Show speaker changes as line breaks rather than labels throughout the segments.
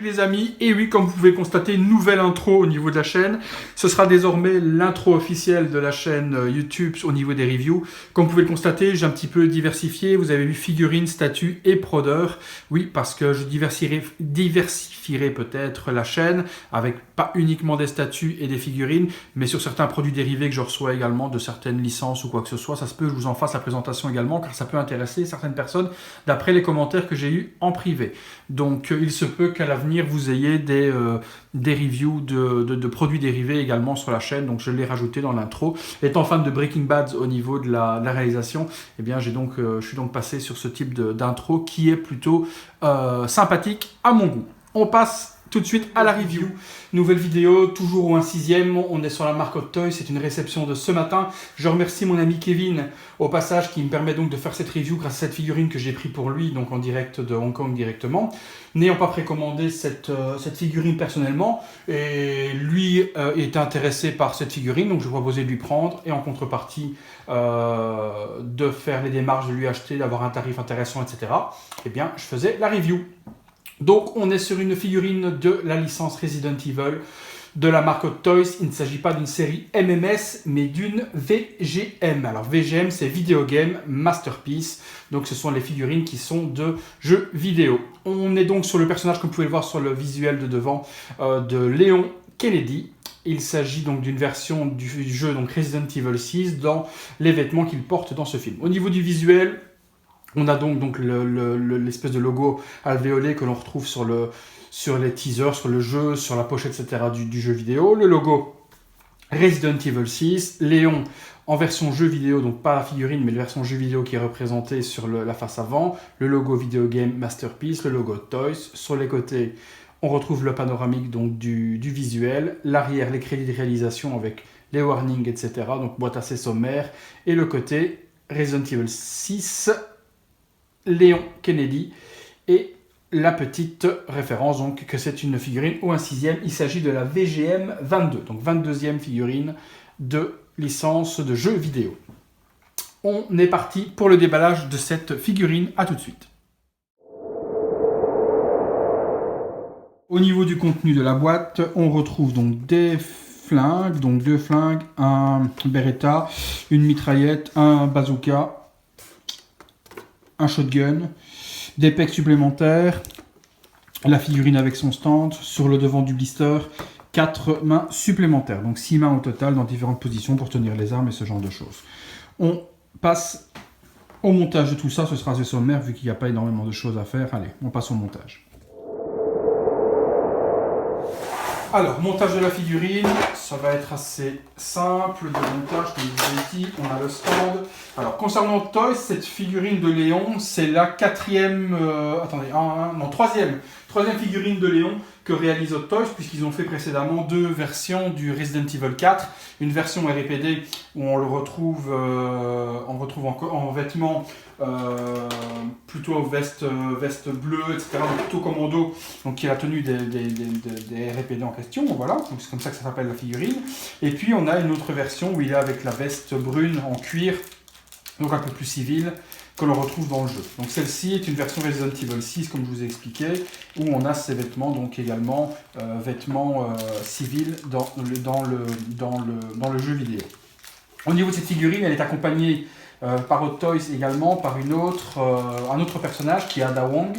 les amis, et oui, comme vous pouvez constater, une nouvelle intro au niveau de la chaîne. Ce sera désormais l'intro officielle de la chaîne YouTube au niveau des reviews. Comme vous pouvez le constater, j'ai un petit peu diversifié. Vous avez vu figurines, statues et prodeurs. Oui, parce que je diversifierai peut-être la chaîne avec pas uniquement des statues et des figurines, mais sur certains produits dérivés que je reçois également de certaines licences ou quoi que ce soit. Ça se peut que je vous en fasse la présentation également, car ça peut intéresser certaines personnes d'après les commentaires que j'ai eus en privé. Donc il se peut qu'à l'avenir vous ayez des reviews de produits dérivés également sur la chaîne, donc je l'ai rajouté dans l'intro. Étant fan de Breaking Bad au niveau de la réalisation, eh bien je suis donc passé sur ce type d'intro qui est plutôt sympathique à mon goût. On passe tout de suite à la review. Nouvelle vidéo, toujours au 1/6. On est sur la marque Hot Toys, c'est une réception de ce matin. Je remercie mon ami Kevin au passage qui me permet donc de faire cette review grâce à cette figurine que j'ai pris pour lui, donc en direct de Hong Kong directement. N'ayant pas précommandé cette figurine personnellement, et lui est intéressé par cette figurine, donc je proposais de lui prendre et en contrepartie de faire les démarches, de lui acheter, d'avoir un tarif intéressant, etc. Eh bien, je faisais la review. Donc on est sur une figurine de la licence Resident Evil de la marque Hot Toys. Il ne s'agit pas d'une série MMS mais d'une VGM. Alors VGM c'est Video Game Masterpiece. Donc ce sont les figurines qui sont de jeux vidéo. On est donc sur le personnage, comme vous pouvez le voir sur le visuel de devant, de Léon Kennedy. Il s'agit donc d'une version du jeu donc Resident Evil 6 dans les vêtements qu'il porte dans ce film. Au niveau du visuel, on a donc l'espèce de logo alvéolé que l'on retrouve sur les teasers, sur le jeu, sur la pochette, etc. du jeu vidéo. Le logo Resident Evil 6, Léon en version jeu vidéo, donc pas la figurine, mais la version jeu vidéo qui est représentée sur la face avant. Le logo Video Game Masterpiece, le logo Toys. Sur les côtés, on retrouve le panoramique donc, du visuel. L'arrière, les crédits de réalisation avec les warnings, etc. Donc boîte assez sommaire. Et le côté Resident Evil 6... Léon Kennedy, et la petite référence donc que c'est une figurine au 1/6. Il s'agit de la VGM 22, donc 22e figurine de licence de jeux vidéo. On est parti pour le déballage de cette figurine, à tout de suite. Au niveau du contenu de la boîte, on retrouve donc des flingues, donc 2 flingues, un Beretta, une mitraillette, un bazooka, un shotgun, des pecs supplémentaires, la figurine avec son stand, sur le devant du blister, 4 mains supplémentaires, donc 6 mains au total dans différentes positions pour tenir les armes et ce genre de choses. On passe au montage de tout ça, ce sera assez sommaire vu qu'il n'y a pas énormément de choses à faire. Allez, on passe au montage. Alors, montage de la figurine, ça va être assez simple de montage, comme je vous ai dit, on a le stand. Alors, concernant Toys, cette figurine de Léon, c'est la troisième figurine de Léon que réalise Hot Toys, puisqu'ils ont fait précédemment 2 versions du Resident Evil 4. Une version RPD où on le retrouve, en vêtements plutôt veste bleue, etc. Donc plutôt commando, donc qui est la tenue des RPD en question. Voilà, donc c'est comme ça que ça s'appelle la figurine. Et puis on a une autre version où il est avec la veste brune en cuir, donc un peu plus civile, que l'on retrouve dans le jeu. Donc celle-ci est une version Resident Evil 6, comme je vous ai expliqué, où on a ces vêtements, donc également vêtements civils dans le jeu vidéo. Au niveau de cette figurine, elle est accompagnée par Hot Toys également, par un autre personnage qui est Ada Wong.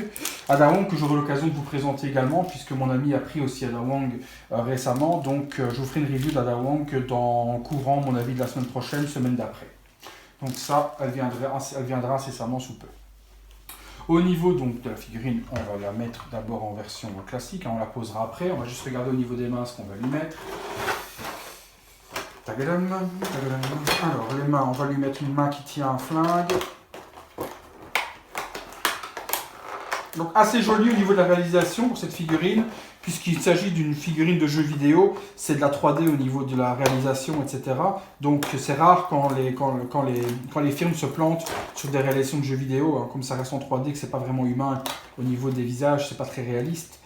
Ada Wong que j'aurai l'occasion de vous présenter également, puisque mon ami a pris aussi Ada Wong récemment, donc je vous ferai une review d'Ada Wong dans courant, mon avis, de la semaine prochaine, semaine d'après. Donc ça, elle viendra incessamment sous peu. Au niveau donc de la figurine, on va la mettre d'abord en version classique, on la posera après, on va juste regarder au niveau des mains ce qu'on va lui mettre. Alors les mains, on va lui mettre une main qui tient un flingue. Donc assez joli au niveau de la réalisation pour cette figurine, puisqu'il s'agit d'une figurine de jeu vidéo, c'est de la 3D au niveau de la réalisation, etc. Donc c'est rare quand les firmes se plantent sur des réalisations de jeux vidéo, hein, comme ça reste en 3D, que c'est pas vraiment humain au niveau des visages, c'est pas très réaliste.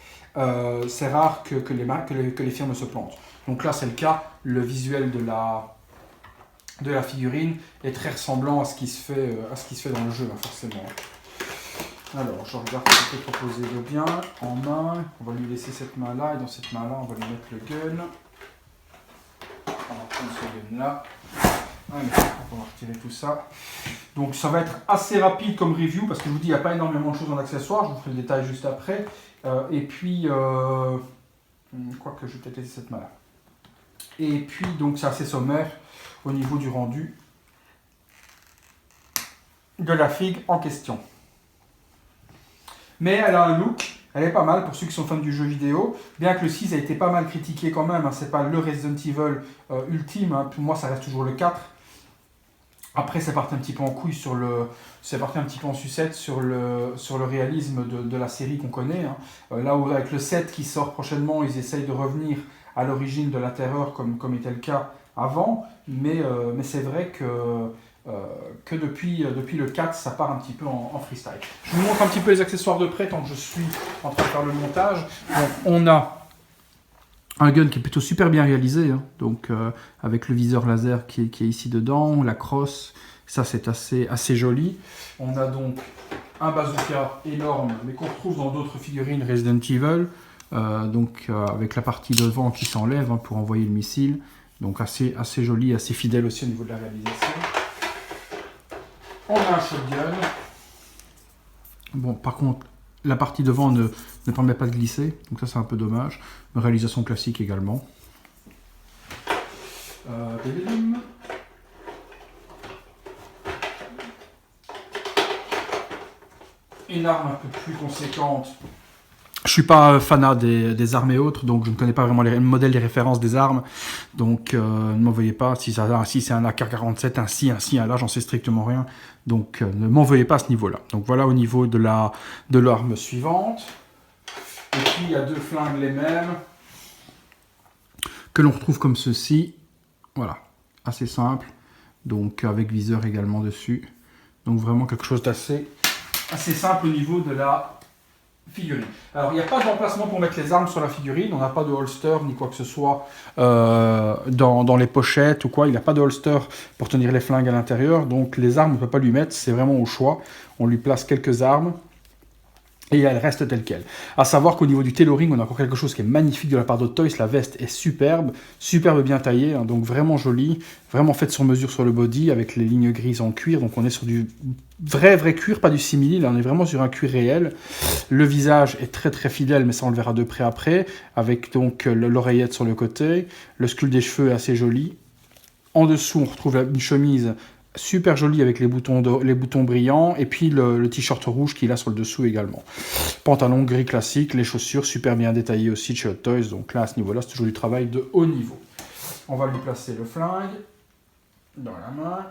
C'est rare que les firmes se plantent. Donc là c'est le cas, le visuel de la figurine est très ressemblant à ce qui se fait dans le jeu, hein, forcément. Alors, je regarde ce qui est proposé de bien en main. On va lui laisser cette main-là, et dans cette main-là, on va lui mettre le gun. On va prendre ce gun-là. Allez, on va retirer tout ça. Donc, ça va être assez rapide comme review, parce que je vous dis, il n'y a pas énormément de choses en accessoires. Je vous ferai le détail juste après. Et puis, je crois que je vais peut-être laisser cette main-là. Et puis, donc, c'est assez sommaire au niveau du rendu de la figue en question. Mais elle a un look, elle est pas mal pour ceux qui sont fans du jeu vidéo, bien que le 6 a été pas mal critiqué quand même, hein, c'est pas le Resident Evil ultime, hein, pour moi ça reste toujours le 4. Après c'est parti un petit peu en couille c'est parti un petit peu en sucette sur le réalisme de la série qu'on connaît. Hein. Là où avec le 7 qui sort prochainement, ils essayent de revenir à l'origine de la terreur comme était le cas avant, mais c'est vrai que depuis le 4, ça part un petit peu en freestyle. Je vous montre un petit peu les accessoires de près tant que je suis en train de faire le montage. Donc, on a un gun qui est plutôt super bien réalisé, hein, donc avec le viseur laser qui est ici dedans, la crosse, ça c'est assez joli. On a donc un bazooka énorme, mais qu'on retrouve dans d'autres figurines Resident Evil, avec la partie devant qui s'enlève, hein, pour envoyer le missile, donc assez joli, assez fidèle aussi au niveau de la réalisation. On a un shotgun. Bon, par contre, la partie devant ne permet pas de glisser, donc ça c'est un peu dommage. Une réalisation classique également. Une arme un peu plus conséquente. Je suis pas fanat des armes et autres, donc je ne connais pas vraiment les modèles, les références des armes. Donc ne m'en veuillez pas, si c'est un AK-47, un là, j'en sais strictement rien. Donc ne m'en veuillez pas à ce niveau-là. Donc voilà au niveau de l'arme suivante. Et puis il y a deux flingues les mêmes, que l'on retrouve comme ceci. Voilà, assez simple. Donc avec viseur également dessus. Donc vraiment quelque chose d'assez simple au niveau de la figurine. Alors, il n'y a pas d'emplacement pour mettre les armes sur la figurine. On n'a pas de holster ni quoi que ce soit dans les pochettes ou quoi. Il n'y a pas de holster pour tenir les flingues à l'intérieur. Donc, les armes, on ne peut pas lui mettre. C'est vraiment au choix. On lui place quelques armes et elle reste telle qu'elle. À savoir qu'au niveau du tailoring, on a encore quelque chose qui est magnifique de la part de Toys. La veste est superbe bien taillée, hein, donc vraiment jolie, vraiment faite sur mesure sur le body, avec les lignes grises en cuir. Donc on est sur du vrai cuir, pas du simili, là on est vraiment sur un cuir réel. Le visage est très fidèle, mais ça on le verra de près après, avec donc l'oreillette sur le côté. Le sculpte des cheveux est assez joli. En dessous, on retrouve une chemise super jolie avec les boutons brillants, et puis le t-shirt rouge qu'il a sur le dessous également. Pantalon gris classique, les chaussures super bien détaillées aussi de chez Hot Toys, donc là à ce niveau-là c'est toujours du travail de haut niveau. On va lui placer le flingue dans la main.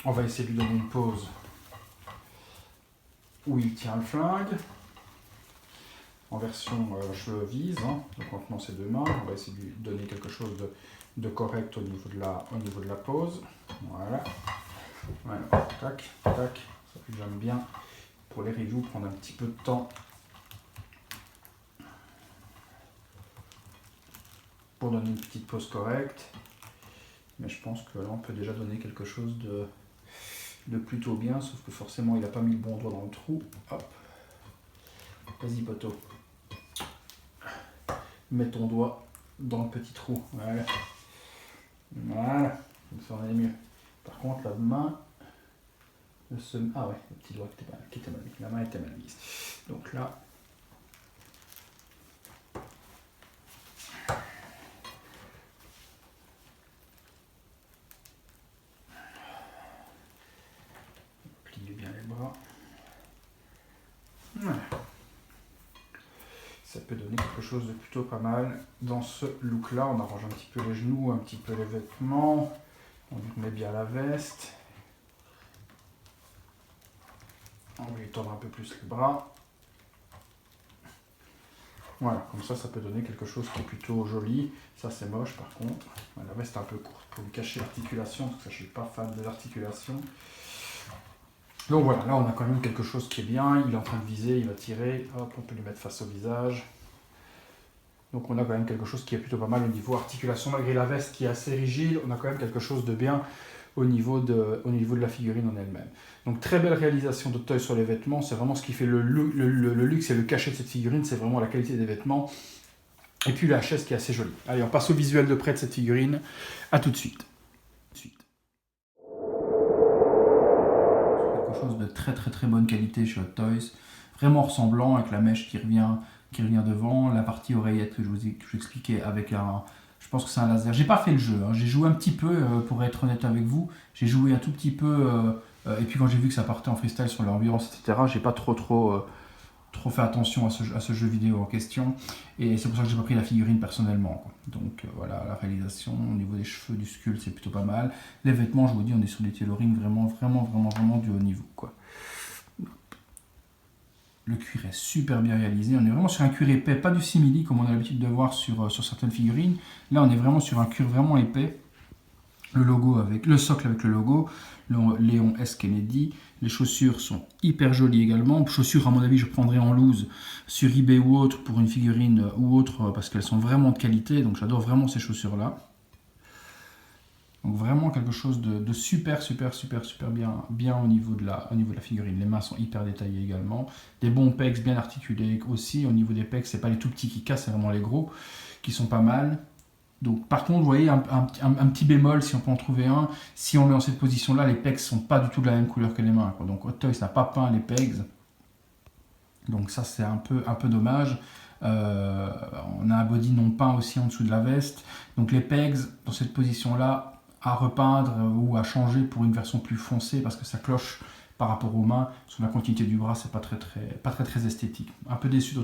On va essayer de lui donner une pose où il tient le flingue. En version je vise, hein, donc maintenant c'est deux mains. On va essayer de lui donner quelque chose de correct au niveau de la pose. Voilà, tac, ça j'aime bien pour les reviews prendre un petit peu de temps pour donner une petite pose correcte, mais je pense que là on peut déjà donner quelque chose de plutôt bien, sauf que forcément il n'a pas mis le bon doigt dans le trou. Hop, vas-y poteau, mets ton doigt dans le petit trou, voilà, comme ça on est mieux. Par contre la main, ah ouais, le petit doigt qui était mal mis, la main était mal mise. Donc là, pliez bien les bras. Voilà. Ça peut donner quelque chose de plutôt pas mal dans ce look là. On arrange un petit peu les genoux, un petit peu les vêtements, on lui met bien la veste. On va lui tendre un peu plus les bras. Voilà, comme ça peut donner quelque chose qui est plutôt joli. Ça c'est moche par contre. La veste est un peu courte pour lui cacher l'articulation, parce que je ne suis pas fan des articulations. Donc voilà, là on a quand même quelque chose qui est bien. Il est en train de viser, il va tirer. Hop, on peut lui mettre face au visage. Donc on a quand même quelque chose qui est plutôt pas mal au niveau articulation. Malgré la veste qui est assez rigide, on a quand même quelque chose de bien au niveau de la figurine en elle-même. Donc très belle réalisation de Toys sur les vêtements, c'est vraiment ce qui fait le luxe et le cachet de cette figurine, c'est vraiment la qualité des vêtements. Et puis la chaise qui est assez jolie. Allez, on passe au visuel de près de cette figurine. À tout de suite. Quelque chose de très très très bonne qualité chez Hot Toys. Vraiment ressemblant avec la mèche qui revient devant. La partie oreillette que je vous expliquais avec un... Je pense que c'est un laser. J'ai pas fait le jeu. Hein. J'ai joué un petit peu, pour être honnête avec vous. J'ai joué un tout petit peu. Et puis quand j'ai vu que ça partait en freestyle sur l'ambiance, etc., j'ai pas trop fait attention à ce jeu vidéo en question, et c'est pour ça que j'ai pas pris la figurine personnellement, quoi. Donc voilà, la réalisation au niveau des cheveux, du sculpte, c'est plutôt pas mal. Les vêtements, je vous dis, on est sur des tailoring vraiment du haut niveau, quoi. Le cuir est super bien réalisé, on est vraiment sur un cuir épais, pas du simili comme on a l'habitude de voir sur certaines figurines. Là on est vraiment sur un cuir vraiment épais. Le socle avec le logo, Léon S. Kennedy. Les chaussures sont hyper jolies également. Chaussures, à mon avis, je prendrai en loose sur eBay ou autre pour une figurine ou autre parce qu'elles sont vraiment de qualité. Donc j'adore vraiment ces chaussures-là. Donc vraiment quelque chose de super bien au niveau de la figurine. Les mains sont hyper détaillées également. Des bons pecs bien articulés aussi. Au niveau des pecs, c'est pas les tout petits qui cassent, c'est vraiment les gros qui sont pas mal. Donc, par contre, vous voyez, un petit bémol, si on peut en trouver un, si on met dans cette position-là, les pegs ne sont pas du tout de la même couleur que les mains, quoi. Donc, Hot Toys n'a pas peint les pegs. Donc, ça, c'est un peu dommage. On a un body non peint aussi en dessous de la veste. Donc, les pegs, dans cette position-là, à repeindre ou à changer pour une version plus foncée, parce que ça cloche par rapport aux mains. Sur la continuité du bras, c'est pas très esthétique. Un peu déçu de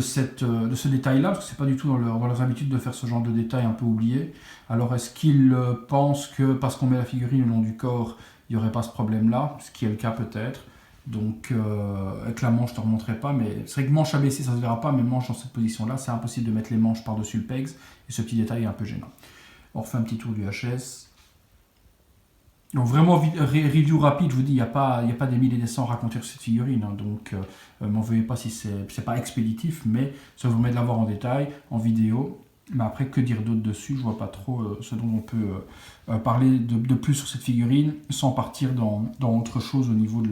ce détail-là, parce que c'est pas du tout dans leurs habitudes de faire ce genre de détail un peu oublié. Alors est-ce qu'ils pensent que parce qu'on met la figurine le long du corps, il n'y aurait pas ce problème-là, ce qui est le cas peut-être. Donc avec la manche, je ne te remonterai pas, mais c'est vrai que manche abaissée, ça ne se verra pas, mais manche dans cette position-là, c'est impossible de mettre les manches par-dessus le pegs, et ce petit détail est un peu gênant. On refait un petit tour du HS. Donc vraiment, review rapide, je vous dis, il n'y a pas des milliers et des cents à raconter sur cette figurine, hein, donc m'en veuillez pas si c'est pas expéditif, mais ça vous permet de la voir en détail, en vidéo. Mais après, que dire d'autre dessus? Je vois pas trop ce dont on peut parler de plus sur cette figurine, sans partir dans autre chose au niveau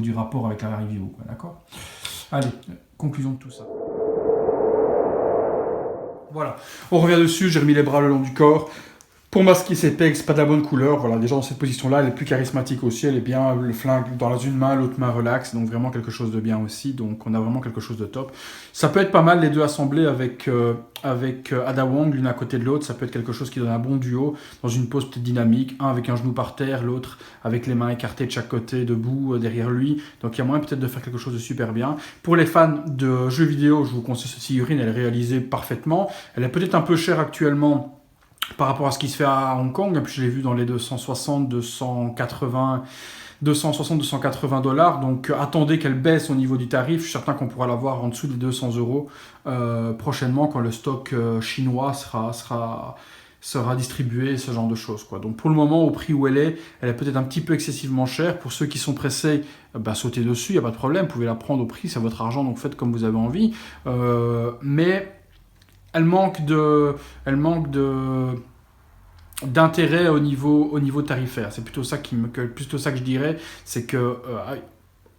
du rapport avec la review, d'accord? Allez, conclusion de tout ça. Voilà, on revient dessus, j'ai remis les bras le long du corps. Pour masquer ses pegs, c'est pas de la bonne couleur. Voilà, déjà dans cette position-là, elle est plus charismatique aussi. Elle est bien, le flingue dans une main, l'autre main relaxe. Donc vraiment quelque chose de bien aussi. Donc on a vraiment quelque chose de top. Ça peut être pas mal les deux assemblés avec Ada Wong, l'une à côté de l'autre. Ça peut être quelque chose qui donne un bon duo dans une pose peut-être dynamique. Un avec un genou par terre, l'autre avec les mains écartées de chaque côté, debout, derrière lui. Donc il y a moyen peut-être de faire quelque chose de super bien. Pour les fans de jeux vidéo, je vous conseille cette figurine. Elle est réalisée parfaitement. Elle est peut-être un peu chère actuellement par rapport à ce qui se fait à Hong Kong, puis je l'ai vu dans les 280 $, donc attendez qu'elle baisse au niveau du tarif, je suis certain qu'on pourra l'avoir en dessous des 200 € prochainement quand le stock chinois sera distribué, ce genre de choses, quoi. Donc pour le moment, au prix où elle est peut-être un petit peu excessivement chère. Pour ceux qui sont pressés, sautez dessus, il n'y a pas de problème, vous pouvez la prendre au prix, c'est votre argent, donc faites comme vous avez envie, mais elle manque d'intérêt au niveau tarifaire. C'est plutôt ça que je dirais, c'est que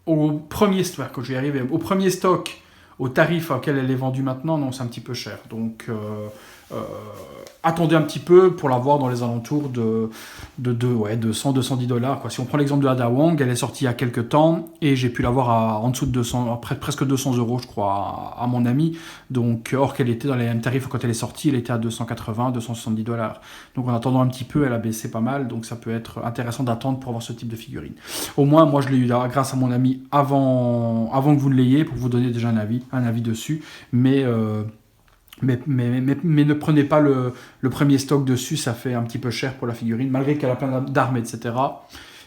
au premier stock, au tarif auquel elle est vendue maintenant, non, c'est un petit peu cher. Donc attendez un petit peu pour l'avoir dans les alentours de 200-210 $. Quoi. Si on prend l'exemple de Ada Wong, elle est sortie il y a quelques temps et j'ai pu l'avoir en dessous de 200, presque 200 €, je crois, à mon ami. Donc, or qu'elle était dans les mêmes tarifs quand elle est sortie, elle était à 280-270 $. Donc en attendant un petit peu, elle a baissé pas mal, donc ça peut être intéressant d'attendre pour avoir ce type de figurine. Au moins, moi je l'ai eu là, grâce à mon ami avant que vous ne l'ayez, pour vous donner déjà un avis dessus, mais ne prenez pas le premier stock dessus, ça fait un petit peu cher pour la figurine, malgré qu'elle a plein d'armes, etc.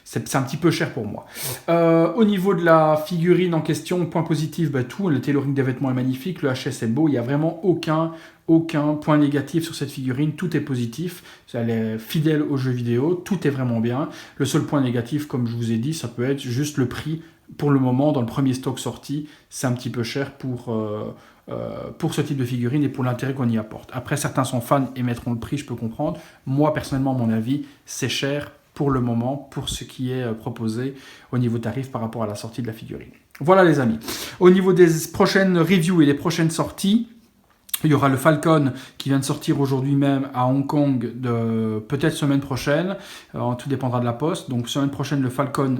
C'est un petit peu cher pour moi. Au niveau de la figurine en question, point positif, tout, le tailoring des vêtements est magnifique, le HS est beau, il n'y a vraiment aucun point négatif sur cette figurine, tout est positif, elle est fidèle aux jeux vidéo, tout est vraiment bien. Le seul point négatif, comme je vous ai dit, ça peut être juste le prix pour le moment, dans le premier stock sorti, c'est un petit peu cher pour ce type de figurine et pour l'intérêt qu'on y apporte. Après, certains sont fans et mettront le prix, je peux comprendre. Moi, personnellement, à mon avis, c'est cher pour le moment, pour ce qui est proposé au niveau tarif par rapport à la sortie de la figurine. Voilà les amis. Au niveau des prochaines reviews et des prochaines sorties, il y aura le Falcon qui vient de sortir aujourd'hui même à Hong Kong, peut-être semaine prochaine, tout dépendra de la poste. Donc semaine prochaine, le Falcon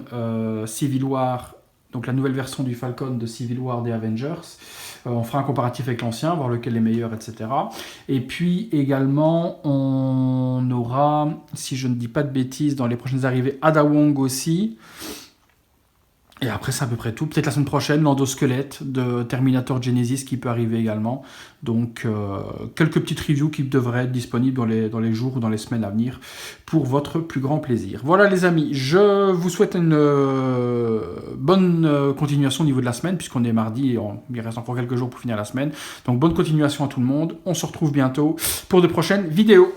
Civil War, donc la nouvelle version du Falcon de Civil War des Avengers. On fera un comparatif avec l'ancien, voir lequel est meilleur, etc. Et puis également, on aura, si je ne dis pas de bêtises, dans les prochaines arrivées, Ada Wong aussi. Et après, c'est à peu près tout. Peut-être la semaine prochaine, l'endosquelette de Terminator Genesis qui peut arriver également. Donc, quelques petites reviews qui devraient être disponibles dans les jours ou dans les semaines à venir pour votre plus grand plaisir. Voilà les amis, je vous souhaite une bonne continuation au niveau de la semaine, puisqu'on est mardi et il reste encore quelques jours pour finir la semaine. Donc, bonne continuation à tout le monde. On se retrouve bientôt pour de prochaines vidéos.